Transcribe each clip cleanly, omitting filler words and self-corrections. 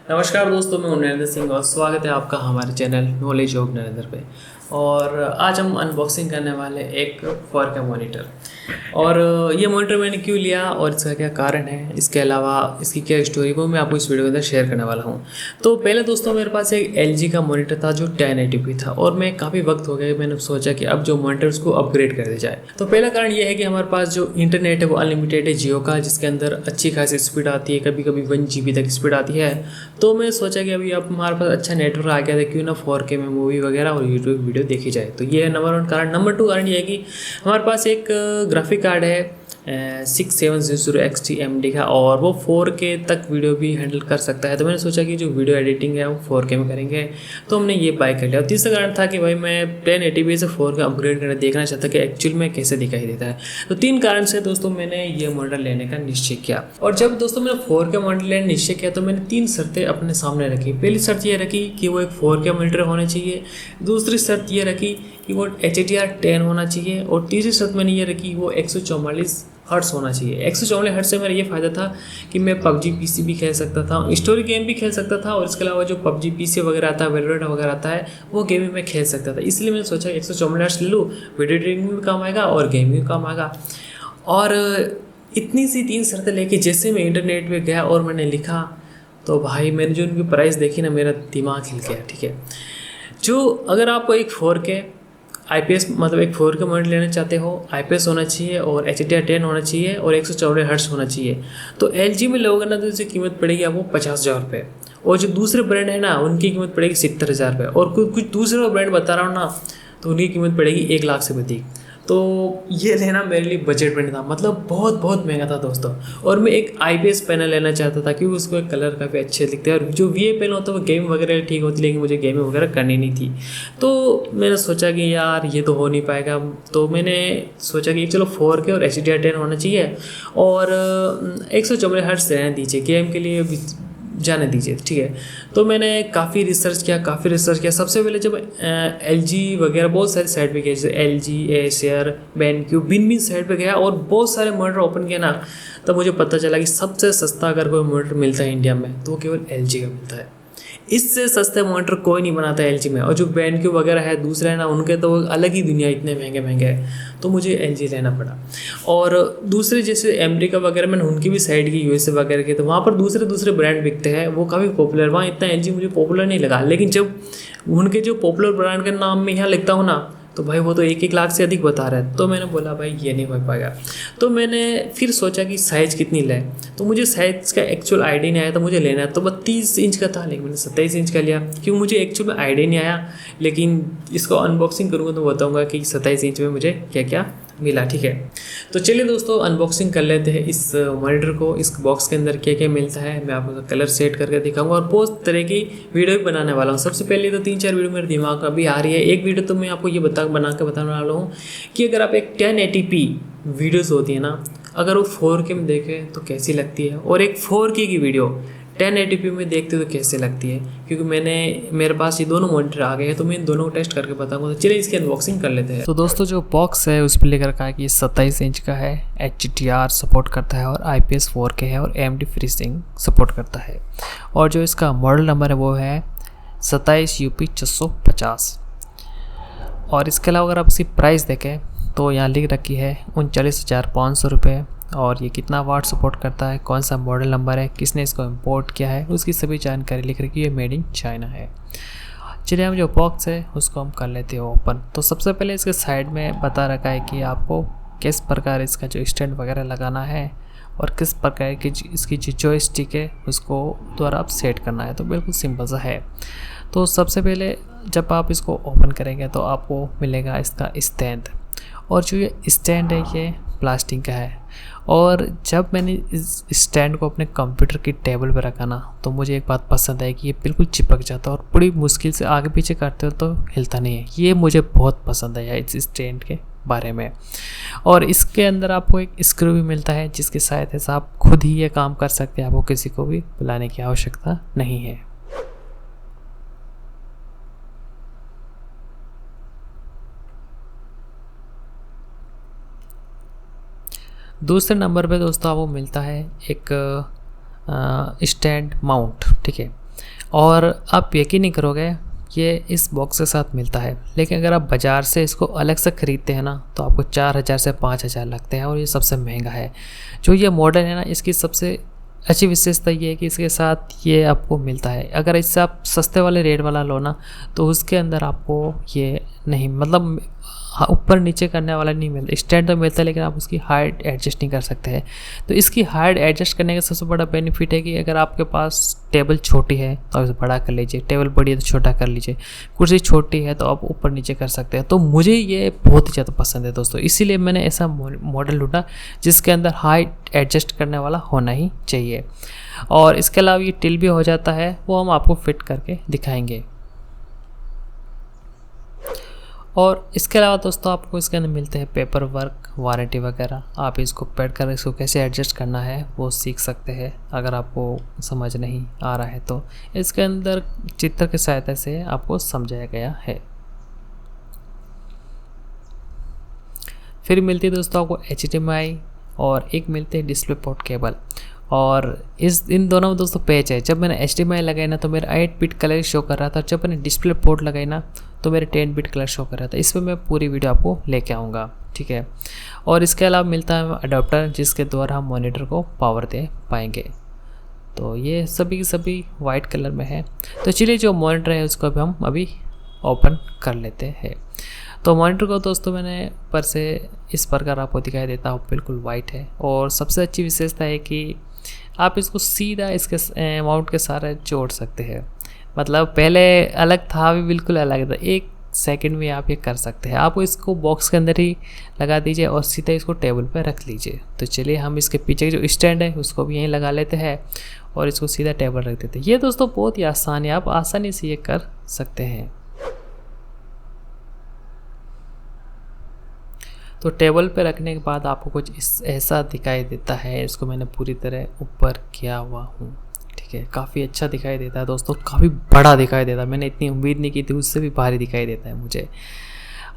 नमस्कार दोस्तों, मैं हूं नरेंद्र सिंह और स्वागत है आपका हमारे चैनल नॉलेज ऑफ नरेंद्र पे। और आज हम अनबॉक्सिंग करने वाले एक फॉर का मॉनिटर। और ये मॉनिटर मैंने क्यों लिया और इसका क्या कारण है, इसके अलावा इसकी क्या स्टोरी, वो मैं आपको इस वीडियो के अंदर शेयर करने वाला हूँ। तो पहले दोस्तों मेरे पास एक LG का मॉनिटर था जो 1080p था, और मैं काफ़ी वक्त हो गया मैंने सोचा कि अब जो मॉनिटर उसको अपग्रेड कर दिया जाए। तो पहला कारण ये है कि हमारे पास जो इंटरनेट है वो अनलिमिटेड है जियो का, जिसके अंदर अच्छी खासी स्पीड आती है, कभी कभी 1 GB तक स्पीड आती है। तो मैं सोचा कि अभी अब हमारे पास अच्छा नेटवर्क आ गया था, क्यों ना 4K में मूवी वगैरह और यूट्यूब वीडियो देखी जाए। तो ये है नंबर 1 कारण। नंबर 2 कारण ये है कि हमारे पास एक ग्राफिक कार्ड है 6700 AMD का, और वो 4K तक वीडियो भी हैंडल कर सकता है। तो मैंने सोचा कि जो वीडियो एडिटिंग है वो 4K में करेंगे, तो हमने ये बाय कर लिया। और तीसरा कारण था कि भाई मैं 1080p से 4K अपग्रेड करके देखना चाहता कि एक्चुअल में कैसे दिखाई देता है। तो 3 कारण से दोस्तों मैंने ये मॉडल लेने का निश्चय किया। और जब दोस्तों मैंने 4K मॉडल लेने निश्चय किया तो मैंने 3 शर्तें अपने सामने रखी। पहली शर्त ये रखी कि वो एक 4K मॉनिटर होना चाहिए, दूसरी शर्त ये रखी कि वो HDR10 होना चाहिए, और तीसरी शर्त मैंने ये रखी वो 144 हर्ट्स होना चाहिए। 144 हर्ट्स से मेरा ये फ़ायदा था कि मैं PUBG PC भी खेल सकता था, स्टोरी गेम भी खेल सकता था, और इसके अलावा जो PUBG PC वगैरह आता है, वेलोरेंट वगैरह आता है, वो गेम भी मैं खेल सकता था। इसलिए मैंने सोचा 144 हर्ट्स ले लूँ, वीडियो एडिटिंग में भी काम आएगा और गेम में भी काम आएगा। और इतनी सी 3 शर्तें लेके जैसे मैं इंटरनेट पे गया और मैंने लिखा, तो भाई मैंने जो उनकी प्राइस देखी ना, मेरा दिमाग हिल गया। ठीक है, जो अगर आपको एक 4K IPS मतलब एक 4K मॉनिटर लेना चाहते हो, IPS होना चाहिए और HDR10 होना चाहिए और 144 हर्ट्स होना चाहिए, तो LG में लोगे ना तो इसकी कीमत पड़ेगी आपको 50,000 रुपये। और जो दूसरे ब्रांड है ना, उनकी कीमत पड़ेगी 70,000 रुपये। और कुछ दूसरे ब्रांड बता रहा हूँ ना, तो उनकी कीमत पड़ेगी 1 लाख से अधिक। तो ये लेना मेरे लिए बजट में था, मतलब बहुत बहुत महंगा था दोस्तों। और मैं एक IPS पैनल लेना चाहता था क्योंकि उसको एक कलर काफ़ी अच्छे दिखते हैं, और जो VA पैनल होता है वो गेम वगैरह ठीक होती, लेकिन मुझे गेमिंग वगैरह करनी नहीं थी। तो मैंने सोचा कि यार ये तो हो नहीं पाएगा। तो मैंने सोचा कि चलो 4K और HDR10 होना चाहिए, और 144 हर्ट्ज रहने दीजिए, गेम के लिए जाने दीजिए। ठीक है, तो मैंने काफ़ी रिसर्च किया। सबसे पहले जब LG वगैरह बहुत सारी साइट पे गए, जैसे LG, एशियर, BenQ, भिन्न साइट पे गया और बहुत सारे मॉनिटर ओपन किया ना, तब मुझे पता चला कि सबसे सस्ता अगर कोई मॉनिटर मिलता है इंडिया में तो वो केवल LG का मिलता है। इससे सस्ते मॉनिटर कोई नहीं बनाता है LG में। और जो BenQ वगैरह है दूसरे है ना, उनके तो अलग ही दुनिया, इतने महंगे महंगे है, तो मुझे LG लेना पड़ा। और दूसरे जैसे अमेरिका वगैरह मैंने उनकी भी साइड की, USA वगैरह की, तो वहाँ पर दूसरे दूसरे ब्रांड बिकते हैं, वो काफ़ी पॉपुलर। वहाँ इतना LG मुझे पॉपुलर नहीं लगा, लेकिन जब उनके जो पॉपुलर ब्रांड के नाम में यहाँ लिखता हूँ ना, तो भाई वो तो 1-1 लाख से अधिक बता रहा है। तो मैंने बोला भाई ये नहीं हो पाएगा। तो मैंने फिर सोचा कि साइज़ कितनी लें, तो मुझे साइज़ का एक्चुअल आइडिया नहीं आया, तो मुझे लेना है तो 32 इंच का था, लेकिन मैंने 27 इंच का लिया क्योंकि मुझे एक्चुअल में आइडिया नहीं आया। लेकिन इसको अनबॉक्सिंग करूँगा तो बताऊँगा कि 27 इंच में मुझे क्या क्या मिला। ठीक है, तो चलिए दोस्तों अनबॉक्सिंग कर लेते हैं इस मॉनिटर को। इस बॉक्स के अंदर क्या क्या मिलता है मैं आपको कलर सेट करके दिखाऊंगा, और बहुत तरह की वीडियो भी बनाने वाला हूँ। सबसे पहले तो 3-4 वीडियो मेरे दिमाग में अभी आ रही है। एक वीडियो तो मैं आपको ये बना के बताने वाला हूँ कि अगर आप एक 1080p वीडियोज़ होती है ना, अगर वो 4K में देखें तो कैसी लगती है, और एक 4K की वीडियो 1080p में देखते तो कैसे लगती है। क्योंकि मेरे पास ये दोनों मॉनिटर आ गए हैं, तो मैं इन दोनों को टेस्ट करके बताऊंगा। तो चलिए इसकी अनबॉक्सिंग कर लेते हैं। तो दोस्तों जो बॉक्स है उस पर लेकर रखा है कि 27 इंच का है, HDR सपोर्ट करता है, और IPS 4K है, और AMD FreeSync सपोर्ट करता है। और जो इसका मॉडल नंबर है वो है 27 UP 650। और इसके अलावा अगर आप इसकी प्राइस देखें तो यहाँ लिख रखी है 39,500 रुपये। और ये कितना वाट सपोर्ट करता है, कौन सा मॉडल नंबर है, किसने इसको इंपोर्ट किया है, उसकी सभी जानकारी लिख रखी है। मेड इन चाइना है। चलिए हम जो बॉक्स है उसको हम कर लेते हैं ओपन। तो सबसे पहले इसके साइड में बता रखा है कि आपको किस प्रकार इसका जो स्टैंड वगैरह लगाना है, और किस प्रकार की इसकी जो जॉयस्टिक है उसको द्वारा आप सेट करना है। तो बिल्कुल सिंपल सा है। तो सबसे पहले जब आप इसको ओपन करेंगे तो आपको मिलेगा इसका स्टैंड, और जो ये स्टैंड है ये प्लास्टिक का है। और जब मैंने इस स्टैंड को अपने कंप्यूटर की टेबल पर रखा ना, तो मुझे एक बात पसंद है कि ये बिल्कुल चिपक जाता है, और बड़ी मुश्किल से आगे पीछे करते हो तो हिलता नहीं है। ये मुझे बहुत पसंद है इस स्टैंड के बारे में। और इसके अंदर आपको एक स्क्रू भी मिलता है, जिसकी सहायता से आप खुद ही ये काम कर सकते हैं, आपको किसी को भी बुलाने की आवश्यकता नहीं है। दूसरे नंबर पे दोस्तों आपको मिलता है एक स्टैंड माउंट। ठीक है, और आप यकीन नहीं करोगे, ये इस बॉक्स के साथ मिलता है। लेकिन अगर आप बाज़ार से इसको अलग से ख़रीदते हैं ना, तो आपको 4000 से 5000 लगते हैं, और ये सबसे महंगा है। जो ये मॉडल है ना, इसकी सबसे अच्छी विशेषता ये है कि इसके साथ ये आपको मिलता है। अगर इससे आप सस्ते वाले रेट वाला लो ना, तो उसके अंदर आपको ये नहीं, मतलब ऊपर नीचे करने वाला नहीं मिलता। स्टैंड तो मिलता है, लेकिन आप उसकी हाइट एडजस्ट नहीं कर सकते हैं। तो इसकी हाइट एडजस्ट करने का सबसे बड़ा बेनिफिट है कि अगर आपके पास टेबल छोटी है तो आप इसे बड़ा कर लीजिए, टेबल बड़ी है तो छोटा कर लीजिए, कुर्सी छोटी है तो आप ऊपर नीचे कर सकते हैं। तो मुझे ये बहुत ही ज़्यादा पसंद है दोस्तों, इसीलिए मैंने ऐसा मॉडल ढूंढा जिसके अंदर हाइट एडजस्ट करने वाला होना ही चाहिए। और इसके अलावा ये टिल भी हो जाता है, वो हम आपको फिट करके दिखाएंगे। और इसके अलावा दोस्तों आपको इसके अंदर मिलते हैं पेपर वर्क, वारंटी वगैरह। आप इसको पढ़ कर इसको कैसे एडजस्ट करना है वो सीख सकते हैं, अगर आपको समझ नहीं आ रहा है तो। इसके अंदर चित्र की सहायता से आपको समझाया गया है। फिर मिलती है दोस्तों आपको HDMI, और एक मिलते हैं डिस्प्ले पोर्ट केबल। और इन दोनों में दोस्तों पैच है। जब मैंने HDMI लगाई ना, तो मेरा 8 बिट कलर शो कर रहा था। जब मैंने डिस्प्ले पोर्ट लगाई ना, तो मेरे 10 बिट कलर शो कर रहा था। इसमें मैं पूरी वीडियो आपको लेके आऊँगा, ठीक है। और इसके अलावा मिलता है अडाप्टर, जिसके द्वारा हम मॉनिटर को पावर दे पाएंगे। तो ये सभी की सभी वाइट कलर में है। तो चलिए जो मॉनिटर है उसको हम अभी ओपन कर लेते हैं। तो मॉनिटर को दोस्तों मैंने ऊपर से इस प्रकार आपको दिखाई देता हूँ, बिल्कुल वाइट है। और सबसे अच्छी विशेषता है कि आप इसको सीधा इसके माउंट के सारे जोड़ सकते हैं। मतलब पहले अलग था, अभी बिल्कुल अलग था। 1 सेकंड में आप ये कर सकते हैं। आप इसको बॉक्स के अंदर ही लगा दीजिए और सीधा इसको टेबल पर रख लीजिए। तो चलिए हम इसके पीछे जो स्टैंड है उसको भी यहीं लगा लेते हैं और इसको सीधा टेबल रख देते हैं। ये दोस्तों बहुत ही आसान है, आप आसानी से ये कर सकते हैं। तो टेबल पे रखने के बाद आपको कुछ ऐसा दिखाई देता है। इसको मैंने पूरी तरह ऊपर किया हुआ हूँ, ठीक है। काफ़ी अच्छा दिखाई देता है दोस्तों, काफ़ी बड़ा दिखाई देता है। मैंने इतनी उम्मीद नहीं की थी, उससे भी भारी दिखाई देता है मुझे।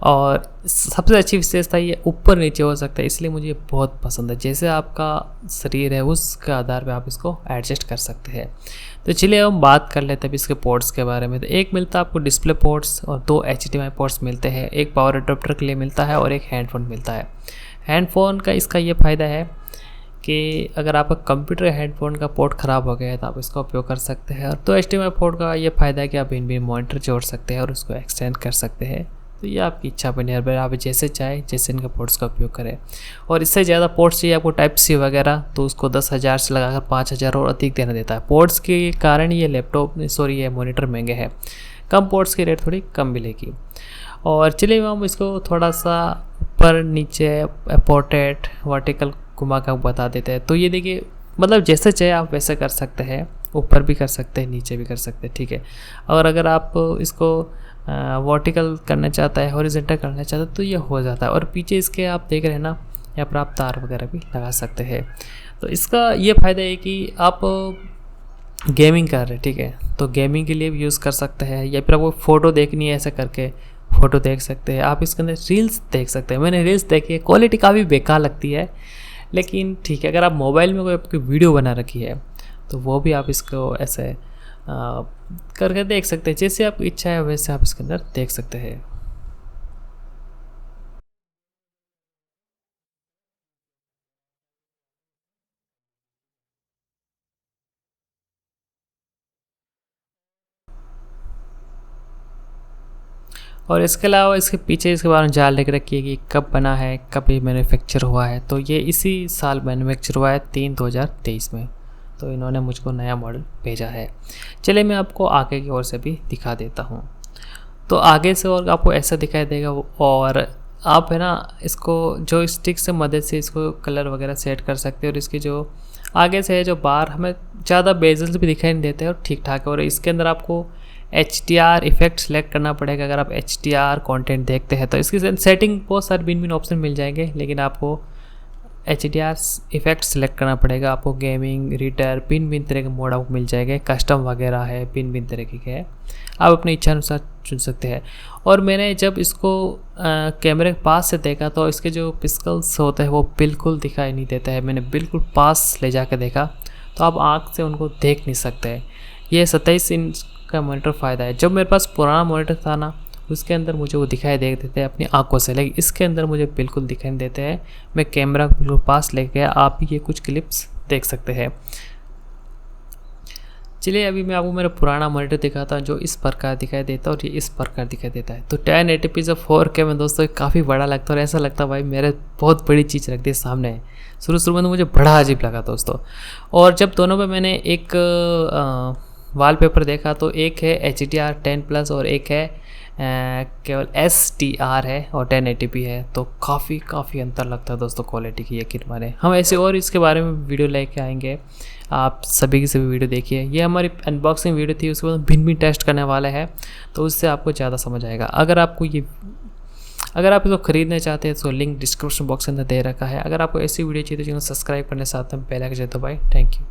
और सबसे अच्छी विशेषता ये ऊपर नीचे हो सकता है, इसलिए मुझे बहुत पसंद है। जैसे आपका शरीर है उसके आधार पे आप इसको एडजस्ट कर सकते हैं। तो चलिए हम बात कर लेते हैं इसके पोर्ट्स के बारे में। तो एक मिलता है आपको डिस्प्ले पोर्ट्स और 2 HDMI पोर्ट्स मिलते हैं। एक पावर अडॉप्टर के लिए मिलता है और एक हैंडफोन मिलता है। हैंडफोन का इसका ये फ़ायदा है कि अगर आपका कंप्यूटर हेडफोन का पोर्ट ख़राब हो गया है तो आप इसका उपयोग कर सकते हैं। और 2 HDMI पोर्ट का ये फ़ायदा है कि आप इन मॉनिटर जोड़ सकते हैं और उसको एक्सटेंड कर सकते हैं। तो ये आपकी इच्छा पर निर्भर है, आप जैसे चाहे जैसे इनका पोर्ट्स का उपयोग करें। और इससे ज़्यादा पोर्ट्स चाहिए आपको टाइप C वगैरह, तो उसको 10,000 से लगाकर 5,000 और अधिक देना देता है। पोर्ट्स के कारण ये ये मॉनिटर महंगे हैं। कम पोर्ट्स की रेट थोड़ी कम मिलेगी। और चलिए हम इसको थोड़ा सा ऊपर नीचे पोर्ट्रेट वर्टिकल घुमा कर बता देते हैं। तो ये देखिए, मतलब जैसे चाहे आप वैसे कर सकते हैं, ऊपर भी कर सकते हैं, नीचे भी कर सकते हैं, ठीक है। और अगर आप इसको वर्टिकल करना चाहता है, हॉरिजॉन्टल करना चाहता है, तो ये हो जाता है। और पीछे इसके आप देख रहे हैं ना, यहाँ पर आप तार वगैरह भी लगा सकते हैं। तो इसका ये फ़ायदा है कि आप गेमिंग कर रहे हैं, ठीक है, तो गेमिंग के लिए भी यूज़ कर सकते हैं। या फिर आपको फ़ोटो देखनी है, ऐसा करके फ़ोटो देख सकते हैं। आप इसके अंदर रील्स देख सकते हैं। मैंने रील्स देखी है, क्वालिटी काफ़ी बेकार लगती है, लेकिन ठीक है। अगर आप मोबाइल में कोई आपकी वीडियो बना रखी है तो वो भी आप इसको ऐसे करके देख सकते हैं। जैसे आपकी इच्छा है वैसे आप इसके अंदर देख सकते हैं। और इसके अलावा इसके पीछे इसके बारे में जाल लिख रखी है कि कब बना है, कब ये मैन्युफैक्चर हुआ है। तो ये इसी साल मैन्युफैक्चर हुआ है, 3/2023 में। तो इन्होंने मुझको नया मॉडल भेजा है। चलिए मैं आपको आगे की ओर से भी दिखा देता हूँ। तो आगे से और आपको ऐसा दिखाई देगा। और आप है ना, इसको जो स्टिक से मदद से इसको कलर वगैरह सेट कर सकते हैं। और इसकी जो आगे से है जो बार, हमें ज़्यादा बेजल्स भी दिखाई नहीं देते हैं और ठीक ठाक है। और इसके अंदर आपको HDR इफेक्ट सेलेक्ट करना पड़ेगा। अगर आप HDR कंटेंट देखते हैं तो इसकी सेटिंग बहुत सारे भिन्न ऑप्शन मिल जाएंगे, लेकिन आपको HDR इफेक्ट सेलेक्ट करना पड़ेगा। आपको गेमिंग, रीडर, भिन्न तरह के मोड आपको मिल जाएंगे। कस्टम वगैरह है, भिन्न तरीके के हैं, आप अपनी इच्छा अनुसार चुन सकते हैं। और मैंने जब इसको कैमरे के पास से देखा तो इसके जो पिक्सेल्स होते हैं वो बिल्कुल दिखाई नहीं देता है। मैंने बिल्कुल पास ले जाकर देखा तो आप आँख से उनको देख नहीं सकते हैं। ये 27 इंच का मॉनिटर फ़ायदा है। जब मेरे पास पुराना मॉनिटर था ना, उसके अंदर मुझे वो दिखाई देते थे अपनी आंखों से, लेकिन इसके अंदर मुझे बिल्कुल दिखाई नहीं देते हैं। मैं कैमरा बिल्कुल पास लेके गया, आप भी ये कुछ क्लिप्स देख सकते हैं। चलिए अभी मैं आपको मेरा पुराना मॉनिटर दिखाता हूँ जो इस प्रकार दिखाई देता है और ये इस प्रकार दिखाई देता है। तो 1080p से 4K में दोस्तों काफ़ी बड़ा लगता है और ऐसा लगता है भाई मेरे बहुत बड़ी चीज़ रख दी सामने। शुरू में तो मुझे बड़ा अजीब लगा दोस्तों। और जब दोनों पे मैंने एक वॉलपेपर देखा तो एक है HDR 10+ और एक है केवल SDR है और 1080p है। तो काफ़ी अंतर लगता है दोस्तों क्वालिटी की, यकीन माने। हम ऐसे और इसके बारे में वीडियो लेके आएंगे, आप सभी की सभी वीडियो देखिए। ये हमारी अनबॉक्सिंग वीडियो थी, उसके बाद भिन्न टेस्ट करने वाला है, तो उससे आपको ज़्यादा समझ आएगा। अगर आप इसको खरीदना चाहते हैं तो लिंक डिस्क्रिप्शन बॉक्स के अंदर दे रखा है। अगर आपको ऐसी वीडियो चाहिए तो चैनल सब्सक्राइब करने साथ में बेल आइकन दे दो भाई। Thank you.